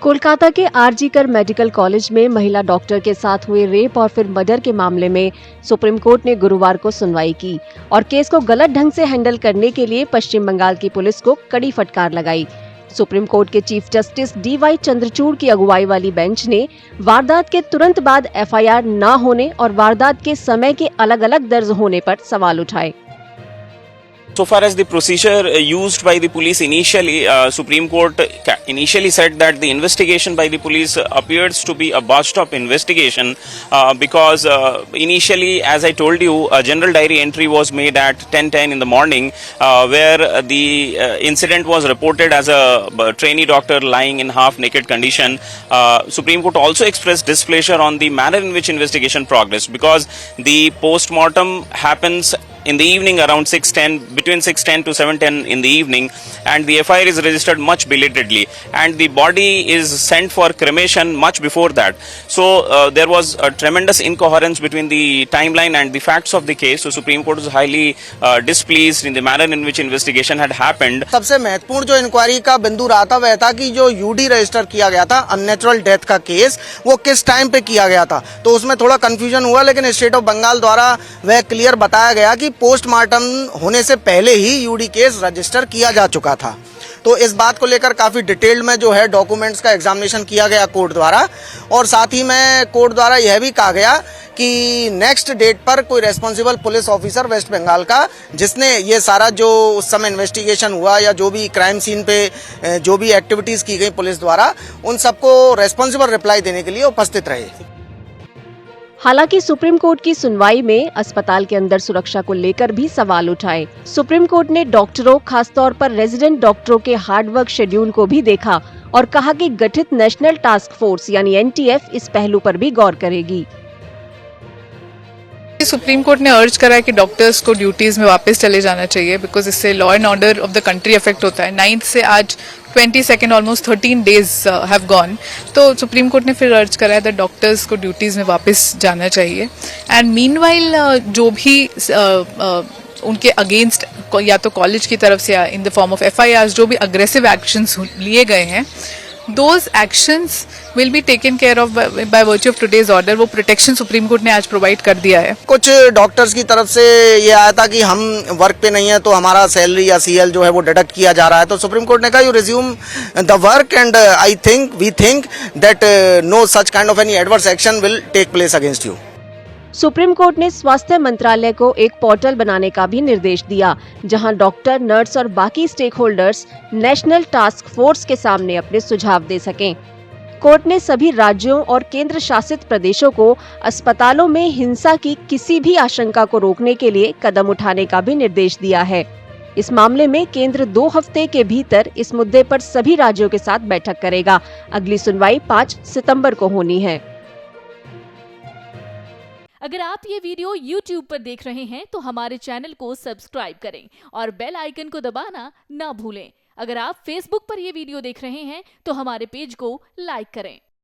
कोलकाता के आरजी कर medical college में महिला डॉक्टर के साथ हुए रेप और फिर मर्डर के मामले में सुप्रीम कोर्ट ने गुरुवार को सुनवाई की और केस को गलत ढंग से हैंडल करने के लिए पश्चिम बंगाल की पुलिस को कड़ी फटकार लगाई। सुप्रीम कोर्ट के चीफ जस्टिस डी.वाई. चंद्रचूड़ की अगुवाई वाली बेंच ने वारदात के तुरंत बाद एफआईआर न होने और वारदात के समय के अलग-अलग दर्ज होने पर सवाल उठाए। So far as the procedure used by the police initially, Supreme Court initially said that the investigation by the police appears to be a botched up investigation because initially, as I told you, a general diary entry was made at 10:10 in the morning where the incident was reported as a trainee doctor lying in half naked condition. Supreme Court also expressed displeasure on the manner in which investigation progressed because the post-mortem happens in the evening around 6:10, between 6:10 to 7:10 in the evening, and the FIR is registered much belatedly, and the body is sent for cremation much before that. So there was a tremendous incoherence between the timeline and the facts of the case. So Supreme Court was highly displeased in the manner in which investigation had happened. सबसे महत्वपूर्ण जो inquiry का बिंदु रहा था वह था कि जो यूडी रजिस्टर किया गया था अननेचुरल डेथ का केस, वो किस टाइम पे किया गया था। तो उसमें थोड़ा कंफ्यूजन हुआ, लेकिन स्टेट ऑफ बंगाल द्वारा वह क्लियर बताया गया कि पोस्टमार्टम होने से पहले ही यूडी केस रजिस्टर किया जा चुका था। तो इस बात को लेकर काफी डिटेल में जो है डॉक्यूमेंट्स का एग्जामिनेशन किया गया कोर्ट द्वारा, और साथ ही में कोर्ट द्वारा यह भी कहा गया कि नेक्स्ट डेट पर कोई responsible police officer West Bengal का, जिसने ये सारा जो उस समय इन्वेस्टिगेशन हुआ या जो भी क्राइम सीन पे जो भी एक्टिविटीज की गई पुलिस द्वारा, उन सबको रेस्पॉन्सिबल रिप्लाई देने के लिए उपस्थित रहे। हालांकि सुप्रीम कोर्ट की सुनवाई में अस्पताल के अंदर सुरक्षा को लेकर भी सवाल उठाए। सुप्रीम कोर्ट ने डॉक्टरों, खासतौर पर रेजिडेंट डॉक्टरों के हार्डवर्क शेड्यूल को भी देखा और कहा कि गठित नेशनल टास्क फोर्स यानी एनटीएफ इस पहलू पर भी गौर करेगी। सुप्रीम कोर्ट ने अर्ज करा है कि डॉक्टर्स को ड्यूटीज में वापस चले जाना चाहिए बिकॉज इससे law and order of the country affect होता है। 9th से आज 22nd almost 13 days have gone. तो सुप्रीम कोर्ट ने फिर अर्ज करा है दैट डॉक्टर्स को ड्यूटीज में वापस जाना चाहिए। एंड मीनवाइल जो भी उनके अगेंस्ट या तो कॉलेज की तरफ से या in the form of FIRs जो भी अग्रेसिव एक्शंस लिए गए हैं, those actions will be taken care of by virtue of today's order। वो प्रोटेक्शन सुप्रीम कोर्ट ने आज प्रोवाइड कर दिया है। कुछ डॉक्टर्स की तरफ से ये आया था कि हम वर्क पे नहीं है तो हमारा सैलरी या CL जो है वो डिडक्ट किया जा रहा है। तो सुप्रीम कोर्ट ने कहा you resume the work and we think that no such kind of any adverse action will take place against you. Supreme court ने स्वास्थ्य मंत्रालय को एक पोर्टल बनाने का भी निर्देश दिया, जहां डॉक्टर, नर्स और बाकी stakeholders national task force के सामने अपने सुझाव दे सकें। कोर्ट ने सभी राज्यों और केंद्र शासित प्रदेशों को अस्पतालों में हिंसा की किसी भी आशंका को रोकने के लिए कदम उठाने का भी निर्देश दिया है। इस मामले में केंद्र 2 हफ्ते के भीतर इस मुद्दे पर सभी राज्यों के साथ बैठक करेगा। अगली सुनवाई 5 सितंबर को होनी है। अगर आप ये वीडियो YouTube पर देख रहे हैं तो हमारे चैनल को सब्सक्राइब करें और बेल आइकन को दबाना ना भूलें। अगर आप Facebook पर ये वीडियो देख रहे हैं तो हमारे पेज को लाइक करें।